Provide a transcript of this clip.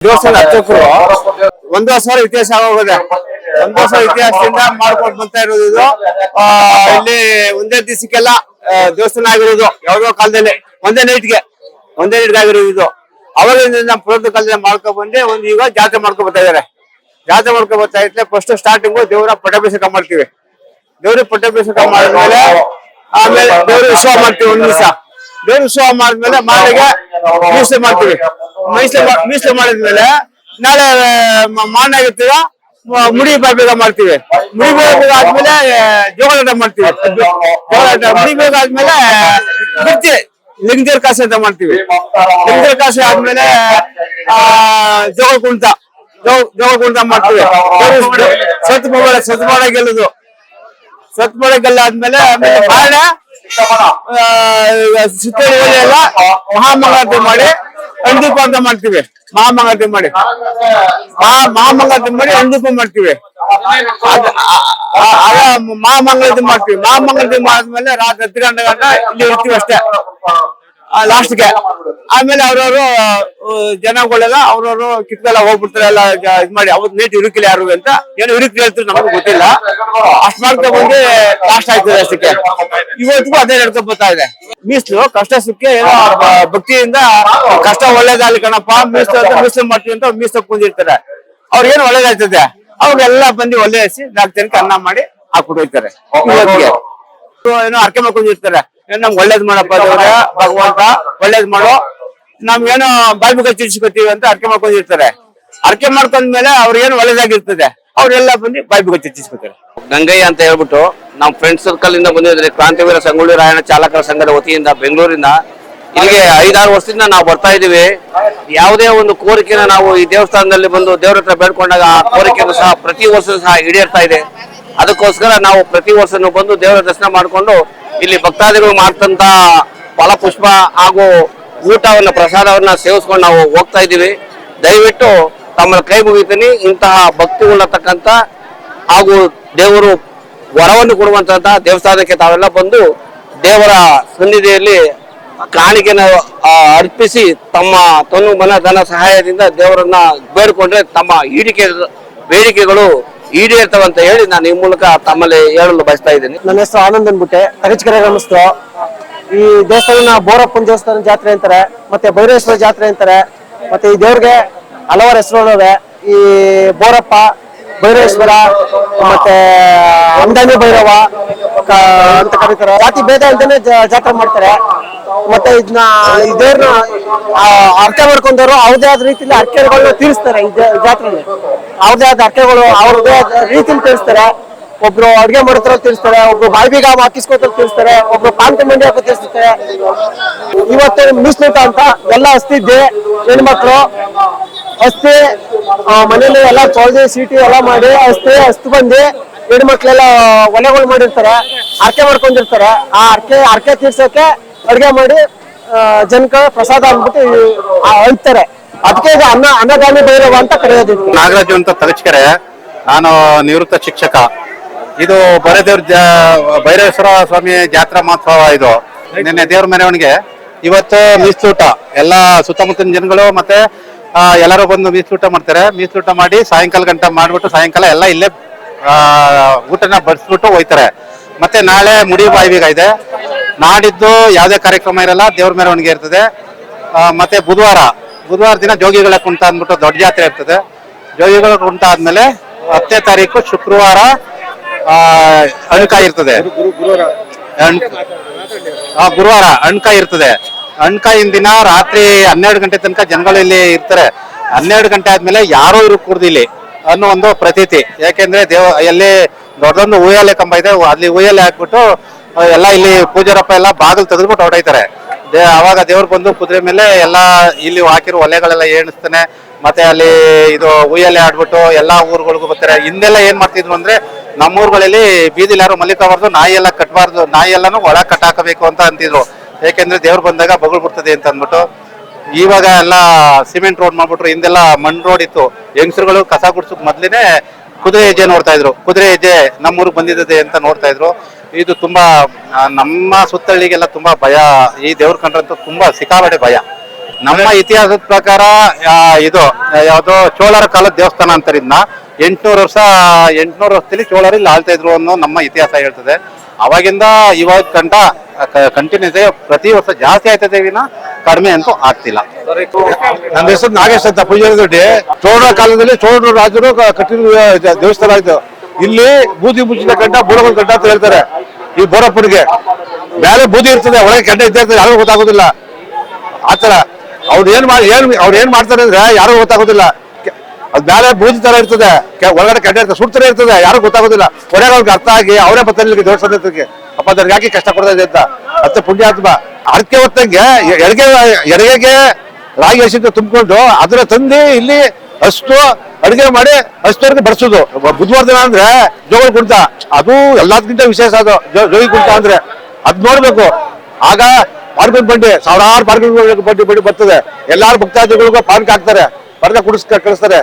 ದೇವಸ್ಥಾನ ಅರ್ಚಕರು 1 ವರ್ಷ ಇತಿಹಾಸ ಆಗೋಗಿದೆ. 1 ವರ್ಷ ಇತಿಹಾಸದಿಂದ ಮಾಡ್ಕೊಂಡು ಬರ್ತಾ ಇರೋದು ಇದು. ಇಲ್ಲಿ ಒಂದೇ ದಿವಸಕ್ಕೆಲ್ಲ ದೇವಸ್ಥಾನ ಆಗಿರೋದು. ಯಾವ್ದೋ ಕಾಲದಲ್ಲಿ ಒಂದೇ ನೈಟ್ಗೆ ಆಗಿರೋದು ಇದು. ಅವಾಗಿಂದ ನಮ್ಮ ಪುರಾತನ ಕಾಲದಲ್ಲಿ ಮಾಡ್ಕೊಂಡ್ ಬಂದು ಈಗ ಜಾತ್ರೆ ಮಾಡ್ಕೊಂಡ್ ಬರ್ತಾ ಇದಾರೆ. ಜಾತ್ರೆ ಮಾಡ್ಕೊಂಡ್ ಬರ್ತಾ ಇದ್ರೆ ಫಸ್ಟ್ ಸ್ಟಾರ್ಟಿಂಗು ದೇವರ ಪಟ್ಟಾಭಿಷೇಕ ಮಾಡ್ತೀವಿ. ದೇವ್ರ ಪಟ್ಟಾಭಿಷೇಕ ಮಾಡಿದ್ಮೇಲೆ ಆಮೇಲೆ ದೇವ್ರ ಉತ್ಸವ ಮಾಡ್ತೀವಿ. 1 ದಿವಸ ದೇವ್ರ ಉತ್ಸವ ಮಾಡಿದ್ಮೇಲೆ ಮಾಲೆಗೆ ಮೀಸಲು ಮಾಡ್ತೀವಿ. ಮೀಸಲು ಮಾಡಿದ್ಮೇಲೆ ನಾಳೆ ಮಾನಾಗಿರ್ತೀವ ಮುಡಿ ಬೇಗ ಮಾಡ್ತೀವಿ. ಮುಡಿ ಬೇಗ ಆದ್ಮೇಲೆ ಜೋಗಳಾಟ ಮಾಡ್ತೀವಿ. ಮುಡಿ ಬೇಗ ಆದ್ಮೇಲೆ ಬಿಡ್ತಿ ಲಿಂಗದೇವ್ರ ಕಾಸೆ ಅಂತ ಮಾಡ್ತೀವಿ. ಲಿಂಗದೇವ್ರ ಕಾಸೆ ಆದ್ಮೇಲೆ ಜೋಗ ಕುಣಿತ ಮಾಡ್ತೀವಿ. ಸತ್ ಗೆಲ್ಲುದು. ಸತ್ ಗೆಲ್ಲ ಆದ್ಮೇಲೆ ಬಾಳೆ ಸುತ್ತೇರಿ ಎಲ್ಲ ಮಹಾಮಂಗಳಾರತಿ ಮಾಡಿ ಅಂದೀಪ ಅಂತ ಮಾಡ್ತೀವಿ. ಮಹಾಮಂಗಳಾರತಿ ಮಾಡಿ ಅಂದೀಪ ಮಾಡ್ತೀವಿ. ಮಹಾಮಂಗಳಾರತಿ ಮಾಡ್ತೀವಿ. ಮಹಾಮಂಗಳಾರತಿ ಮಾಡಿದ್ಮೇಲೆ ರಾತ್ರಿ 10 ಗಂಟೆ ಇಲ್ಲಿ ಇರ್ತೀವಿ ಅಷ್ಟೇ ಲಾಸ್ಟ್ಗೆ. ಆಮೇಲೆ ಅವ್ರವ್ರು ಜನಗಳೆಲ್ಲ ಅವ್ರವ್ರು ಕಿತ್ತೆಲ್ಲ ಹೋಗ್ಬಿಡ್ತಾರೆ ಎಲ್ಲ ಇದ್ ಮಾಡಿ. ಅವತ್ ನೇಟ್ ಇರುಕಿಲ್ಲ ಯಾರು ಅಂತ ಏನೋ ಇರುಕಿಲ್ಲ ಹೇಳ್ತಾರೆ, ನಮಗೂ ಗೊತ್ತಿಲ್ಲ. ಅಷ್ಟ್ ಮಾಡ್ಕೊಂಡ್ ಬಂದು ಲಾಸ್ಟ್ ಆಯ್ತದೆ ಅಷ್ಟಕ್ಕೆ. ಇವತ್ತಿಗೂ ಅದೇ ನಡ್ಕೊಂಡ್ ಬರ್ತಾ ಇದೆ. ಮೀಸಲು ಕಷ್ಟ ಸುಖಕ್ಕೆ ಏನೋ ಭಕ್ತಿಯಿಂದ ಕಷ್ಟ ಒಳ್ಳೇದಾಗ್ಲಿ ಕಣಪ್ಪ ಮೀಸಲು ಮಾಡ್ತೀವಿ ಅಂತ ಮೀಸಲು ಕುಂದಿರ್ತಾರೆ. ಅವ್ರಿಗೇನು ಒಳ್ಳೇದಾಯ್ತದೆ. ಅವ್ರಿಗೆಲ್ಲ ಬಂದು ಒಳ್ಳೆ ಹಸಿ 4 ಜನಕ್ಕೆ ಅನ್ನ ಮಾಡಿ ಹಾಕ್ಬಿಟ್ಟು ಹೋಗ್ತಾರೆ. ಇವತ್ತಿಗೆ ಏನೋ ಅರ್ಕೆ ಮಾಡ್ಕೊಂಡಿರ್ತಾರೆ. ನಮ್ಗೆ ಒಳ್ಳೇದ್ ಮಾಡಪ್ಪ ದೇವ್ರ ಭಗವಂತ ಒಳ್ಳೇದ್ ಮಾಡೋ, ನಮ್ಗೇನೋ ಬಾಯ್ಬಿಗ ಚಿರ್ಸ್ಕೊತೀವಿ ಅಂತ ಅರ್ಕೆ ಮಾಡ್ಕೊಂಡಿರ್ತಾರೆ. ಅರ್ಕೆ ಮಾಡ್ಕೊಂಡ್ಮೇಲೆ ಅವ್ರಿಗೇನು ಒಳ್ಳೇದಾಗಿರ್ತದೆ. ಅವ್ರೆಲ್ಲ ಬಂದು ಬಾಯ್ಬಿಗ ಚಿರ್ಸ್ಕೊತಾರೆ. ಗಂಗಯ್ಯ ಅಂತ ಹೇಳ್ಬಿಟ್ಟು ನಮ್ಮ ಫ್ರೆಂಡ್ ಸರ್ಕಲ್ ಇಂದ ಬಂದಿದ್ರೆ ಕ್ರಾಂತಿವೀರ ಸಂಗೊಳ್ಳಿ ರಾಯಣ್ಣ ಚಾಲಕರ ಸಂಘದ ವತಿಯಿಂದ ಬೆಂಗಳೂರಿಂದ ಇಲ್ಲಿಗೆ 5-6 ವರ್ಷದಿಂದ ನಾವು ಬರ್ತಾ ಇದೀವಿ. ಯಾವುದೇ ಒಂದು ಕೋರಿಕೆನ ನಾವು ಈ ದೇವಸ್ಥಾನದಲ್ಲಿ ಬಂದು ದೇವ್ರ ಹತ್ರ ಬೇಡ್ಕೊಂಡಾಗ ಆ ಕೋರಿಕೆಯನ್ನು ಸಹ ಪ್ರತಿ ವರ್ಷ ಸಹ ಈಡೇರ್ತಾ ಇದೆ. ಅದಕ್ಕೋಸ್ಕರ ನಾವು ಪ್ರತಿ ವರ್ಷನೂ ಬಂದು ದೇವರ ದರ್ಶನ ಮಾಡಿಕೊಂಡು ಇಲ್ಲಿ ಭಕ್ತಾದಿಗಳು ಮಾಡ್ತಂತ ಫಲಪುಷ್ಪ ಹಾಗೂ ಊಟವನ್ನ ಪ್ರಸಾದವನ್ನ ಸೇವಿಸ್ಕೊಂಡು ನಾವು ಹೋಗ್ತಾ ಇದ್ದೀವಿ. ದಯವಿಟ್ಟು ತಮ್ಮ ಕೈ ಮುಗಿತೀನಿ. ಇಂತಹ ಭಕ್ತಿ ಉಳ್ಳತಕ್ಕಂಥ ಹಾಗೂ ದೇವರು ವರವನ್ನು ಕೊಡುವಂತಹ ದೇವಸ್ಥಾನಕ್ಕೆ ತಾವೆಲ್ಲ ಬಂದು ದೇವರ ಸನ್ನಿಧಿಯಲ್ಲಿ ಕಾಣಿಕೆನ ಅರ್ಪಿಸಿ ತಮ್ಮ ತನು ಮನ ಧನ ಸಹಾಯದಿಂದ ದೇವರನ್ನ ಬೇಡಿಕೊಂಡ್ರೆ ತಮ್ಮ ಬೇಡಿಕೆಗಳು ಈಡೇರ್ತವಂತ ಹೇಳಿ ನಾನು ಈ ಮೂಲಕ ತಮ್ಮಲ್ಲಿ ಹೇಳಲು ಬಯಸ್ತಾ ಇದ್ದೀನಿ. ನನ್ನ ಹೆಸರು ಆನಂದ್ ಅನ್ಬಿಟ್ಟೆ, ತಗಚಕೆರೆ ಗ್ರಾಮಸ್ಥರು. ಈ ದೇವಸ್ಥಾನ ಬೋರಪ್ಪನ ದೇವಸ್ಥಾನ ಜಾತ್ರೆ ಅಂತಾರೆ, ಮತ್ತೆ ಭೈರವೇಶ್ವರ ಜಾತ್ರೆ ಅಂತಾರೆ. ಮತ್ತೆ ಈ ದೇವ್ರಿಗೆ ಹಲವಾರು ಹೆಸರುಗಳಿವೆ. ಈ ಬೋರಪ್ಪ, ಭೈರವೇಶ್ವರ, ಮತ್ತೆ ಅಂದಾನಿ ಭೈರವ ಅಂತ ಕರೀತಾರೆ. ಜಾತಿ ಭೇದ ಅಂತಾನೆ ಜಾತ್ರೆ ಮಾಡ್ತಾರೆ. ಮತ್ತೆ ಇದನ್ನ ಈ ದೇವ್ರನ್ನ ಅರ್ಕೆ ಮಾಡ್ಕೊಂಡವ್ರು ಅವ್ರದೇ ಆದ ರೀತಿಯಲ್ಲಿ ಅರ್ಕೆಗಳನ್ನ ತೀರಿಸ್ತಾರೆ. ಈ ಜಾತ್ರೆಯಲ್ಲಿ ಅವ್ರದೇ ಆದ ಅರ್ಕೆಗಳು ಅವ್ರದೇ ಆದ ರೀತಿಯಲ್ಲಿ ತೀರಿಸ್ತಾರೆ. ಒಬ್ರು ಅಡ್ಗೆ ಮಾಡೋತ್ರ ತೀರಿಸ್ತಾರೆ, ಒಬ್ರು ಬಾಯ್ಬೀಗ ಹಾಕಿಸ್ಕೋತ ತೀರಿಸ್ತಾರೆ, ಒಬ್ರು ಪಾನ್ಕ ಮಂಡಿ ಹಾಕೋ ತೀರಿಸ್ತಾರೆ. ಇವತ್ತು ಮೀಸಲೂಟ ಅಂತ ಎಲ್ಲ ಹಸ್ತಿದ್ದೆ ಹೆಣ್ಮಕ್ಳು ಅಸ್ತಿ ಮನೇಲಿ ಎಲ್ಲ ತೊಳೆದು ಸೀಟಿ ಎಲ್ಲ ಮಾಡಿ ಅಸ್ತಿ ಬಂದು ಹೆಣ್ಮಕ್ಳೆಲ್ಲ ಒಲೆಗಳು ಮಾಡಿರ್ತಾರೆ, ಅರ್ಕೆ ಮಾಡ್ಕೊಂಡಿರ್ತಾರೆ. ಆ ಅರ್ಕೆ ತೀರ್ಸಕ್ಕೆ ಅಡ್ಗೆ ಮಾಡಿ ಜನಕ್ಕೆ ಪ್ರಸಾದ ಅಂದ್ಬಿಟ್ಟು ಹೇಳ್ತಾರೆ. ಅದಕ್ಕೆ ಇದು ಅನ್ನದಾನಿ ಭೈರವ ಅಂತ ಕರೆಯೋದು. ನಾಗರಾಜು ಅಂತ ತಗಚಕೆರೆ, ನಾನು ನಿವೃತ್ತ ಶಿಕ್ಷಕ. ಇದು ಭೈರವೇಶ್ವರ ಸ್ವಾಮಿ ಜಾತ್ರಾ ಮಹೋತ್ಸವ. ಇದು ನಿನ್ನೆ ದೇವ್ರ ಮೆರವಣಿಗೆ, ಇವತ್ತು ಮೀಸಲೂಟ. ಎಲ್ಲ ಸುತ್ತಮುತ್ತಲಿನ ಜನಗಳು ಮತ್ತೆ ಎಲ್ಲರೂ ಬಂದು ಮೀಸಲೂಟ ಮಾಡ್ತಾರೆ. ಮೀಸಲೂಟ ಮಾಡಿ ಸಾಯಂಕಾಲ ಗಂಟೆ ಮಾಡ್ಬಿಟ್ಟು ಸಾಯಂಕಾಲ ಎಲ್ಲ ಇಲ್ಲೇ ಊಟನ ಬಡಿಸ್ಬಿಟ್ಟು ಹೋಯ್ತಾರೆ. ಮತ್ತೆ ನಾಳೆ ಮುಡಿ ಬಾಯ್ಬೀಗ ಇದೆ. ನಾಡಿದ್ದು ಯಾವುದೇ ಕಾರ್ಯಕ್ರಮ ಇರಲ್ಲ, ದೇವ್ರ ಮೆರವಣಿಗೆ ಇರ್ತದೆ. ಮತ್ತೆ ಬುಧವಾರ ದಿನ ಜೋಗಿಗಳ ಕುಂಟ ಅಂದ್ಬಿಟ್ಟು ದೊಡ್ಡ ಜಾತ್ರೆ ಇರ್ತದೆ. ಜೋಗಿಗಳ ಕುಂಟ ಆದ್ಮೇಲೆ 10ನೇ ತಾರೀಕು ಶುಕ್ರವಾರ ಅಣ್ಕಾಯಿ ಇರ್ತದೆ. ಗುರುವಾರ ಅಣ್ಕಾಯಿ ಇರ್ತದೆ. ಅಣ್ಕಾಯಿನ ದಿನ ರಾತ್ರಿ 12 ಗಂಟೆ ತನಕ ಜನಗಳು ಇಲ್ಲಿ ಇರ್ತಾರೆ. 12 ಗಂಟೆ ಆದ್ಮೇಲೆ ಯಾರೋ ಇರಕೂಡ್ದು ಇಲ್ಲಿ ಅನ್ನೋ ಒಂದು ಪ್ರತೀತಿ. ಯಾಕೆಂದ್ರೆ ಎಲ್ಲಿ ದೊಡ್ಡದೊಂದು ಉಯ್ಯಾಲೆ ಕಂಬ ಇದೆ, ಅಲ್ಲಿ ಉಯ್ಯಾಲೆ ಹಾಕ್ಬಿಟ್ಟು ಎಲ್ಲ ಇಲ್ಲಿ ಪೂಜಾರಪ್ಪ ಎಲ್ಲ ಬಾಗಿಲು ತೆಗೆದ್ಬಿಟ್ಟು ಹೊರಟಾಯ್ತಾರೆ. ಅವಾಗ ದೇವ್ರು ಬಂದು ಕುದುರೆ ಮೇಲೆ ಎಲ್ಲ ಇಲ್ಲಿ ಹಾಕಿರೋ ಒಲೆಗಳೆಲ್ಲ ಏಣಿಸ್ತಾನೆ. ಮತ್ತೆ ಅಲ್ಲಿ ಇದು ಉಯ್ಯಾಲೆ ಆಡ್ಬಿಟ್ಟು ಎಲ್ಲಾ ಊರುಗಳಿಗೂ ಬರ್ತಾರೆ. ಹಿಂದೆಲ್ಲ ಏನ್ ಮಾಡ್ತಿದ್ರು ಅಂದ್ರೆ ನಮ್ಮೂರುಗಳಲ್ಲಿ ಬೀದಿಲಿ ಯಾರು ಮಲ್ಲಿಕಬಾರ್ದು, ನಾಯಿ ಎಲ್ಲ ಕಟ್ಟಬಾರ್ದು, ನಾಯಿ ಎಲ್ಲಾನು ಒಳ ಕಟ್ಟಾಕಬೇಕು ಅಂತ ಅಂತಿದ್ರು. ಯಾಕೆಂದ್ರೆ ದೇವ್ರು ಬಂದಾಗ ಬಗಳು ಬಿಡ್ತದೆ ಅಂತ ಅಂದ್ಬಿಟ್ಟು. ಇವಾಗ ಎಲ್ಲ ಸಿಮೆಂಟ್ ರೋಡ್ ಮಾಡ್ಬಿಟ್ರು. ಹಿಂದೆಲ್ಲ ಮಣ್ಣು ರೋಡ್ ಇತ್ತು. ಹೆಂಗಸರುಗಳು ಕಸ ಗುಡ್ಸಕ್ ಮೊದ್ಲೇನೆ ಕುದುರೆ ಹೆಜ್ಜೆ ನೋಡ್ತಾ ಇದ್ರು. ಕುದುರೆ ಹೆಜ್ಜೆ ನಮ್ಮೂರಿಗೆ ಬಂದಿದೆ ಅಂತ ನೋಡ್ತಾ ಇದ್ರು. ಇದು ತುಂಬಾ ನಮ್ಮ ಸುತ್ತಳಿಗೆಲ್ಲ ತುಂಬಾ ಭಯ. ಈ ದೇವ್ರ ಕಂಡ್ರಂತೂ ತುಂಬಾ ಸಿಕ್ಕಾಪಟ್ಟೆ ಭಯ. ನಮ್ಮ ಇತಿಹಾಸದ ಪ್ರಕಾರ ಇದು ಯಾವ್ದೋ ಚೋಳರ ಕಾಲದ ದೇವಸ್ಥಾನ ಅಂತಾರೆ ಇದನ್ನ. 800 ವರ್ಷದಲ್ಲಿ ಚೋಳರು ಇಲ್ಲಿ ಆಳ್ತಾ ಇದ್ರು ಅನ್ನೋ ನಮ್ಮ ಇತಿಹಾಸ ಹೇಳ್ತದೆ. ಅವಾಗಿಂದ ಇವಾಗ ಗಂಟ ಕಂಟಿನ್ಯೂಸ್ ಪ್ರತಿ ವರ್ಷ ಜಾಸ್ತಿ ಆಯ್ತದೆ ವಿನ ಕಡಿಮೆ ಅಂತೂ ಆಗ್ತಿಲ್ಲ. ನನ್ನ ಹೆಸರು ನಾಗೇಶ್ ಅಂತ, ಪೂಜಾರಿ ದೊಡ್ಡಿ. ಚೋಳರ ಕಾಲದಲ್ಲಿ ಚೋಳರು ರಾಜರು ಕಟ್ಟಿದ ದೇವಸ್ಥಾನ ಆಯ್ತು. ಇಲ್ಲಿ ಬೂದಿ ಮುಚ್ಚಿದ ಗಂಟ ಬೋರಗೊಂದು ಗಂಟ ಅಂತ ಹೇಳ್ತಾರೆ. ಈ ಬೋರಪ್ಪನಿಗೆ ಮೇಲೆ ಬೂದಿ ಇರ್ತದೆ, ಒಳಗೆ ಗಂಟೆ ಇದ್ದೇ ಇರ್ತದೆ, ಯಾರಿಗೂ ಗೊತ್ತಾಗೋದಿಲ್ಲ. ಆತರ ಅವ್ರು ಏನ್ ಮಾಡ್ತಾರೆ ಅಂದ್ರೆ ಯಾರಿಗೂ ಗೊತ್ತಾಗೋದಿಲ್ಲ. ಅದ್ ಮೇಲೆ ಬೂದಿ ತರ ಇರ್ತದೆ, ಒಳಗಡೆ ಗಂಟೆ ಇರ್ತದೆ, ಸುಡ್ತಾರೆ ಇರ್ತದೆ, ಯಾರಿಗೂ ಗೊತ್ತಾಗೋದಿಲ್ಲ. ಕೊನೆಗೆ ಅವ್ರಿಗೆ ಅರ್ಥ ಆಗಿ ಅವರೇ ಬರ್ತಾರೆ ದೇವಸ್ಥಾನಕ್ಕೆ, ಅಪ್ಪ ನನಗೆ ಯಾಕೆ ಕಷ್ಟ ಕೊಡ್ತಾ ಇದೆ ಅಂತ. ಮತ್ತೆ ಪುಣ್ಯಾತ್ಮ ಅದಕ್ಕೆ ಹೊತ್ತಂಗೆ ಎಡಗೆಗೆ ರಾಗಿ ಹಸಿಟ್ಟು ತುಂಬಿಕೊಂಡು ಅದನ್ನ ತಂದು ಇಲ್ಲಿ ಅಷ್ಟು ಅಡುಗೆ ಮಾಡಿ ಅಷ್ಟವರೆಗೆ ಬಡಿಸೋದು. ಬುಧವಾರ ದಿನ ಅಂದ್ರೆ ಜೋಗಿ ಕುಣಿತ, ಅದು ಎಲ್ಲದಕ್ಕಿಂತ ವಿಶೇಷ. ಅದು ಜೋಗಿ ಕುಣಿತ ಅಂದ್ರೆ ಅದ್ ನೋಡ್ಬೇಕು. ಆಗ ಪಾರ್ಕಿಂಗ್ ಬಂಡಿ, ಸಾವಿರಾರು ಪಾರ್ಕಿಂಗ್ ಬಂಡಿ ಬರ್ತದೆ. ಎಲ್ಲಾರು ಭಕ್ತಾದಿಗಳಿಗೂ ಪಾರ್ಕ್ ಹಾಕ್ತಾರೆ, ಪಾರ್ಕ ಕುಡಿಸ್ತಾರೆ.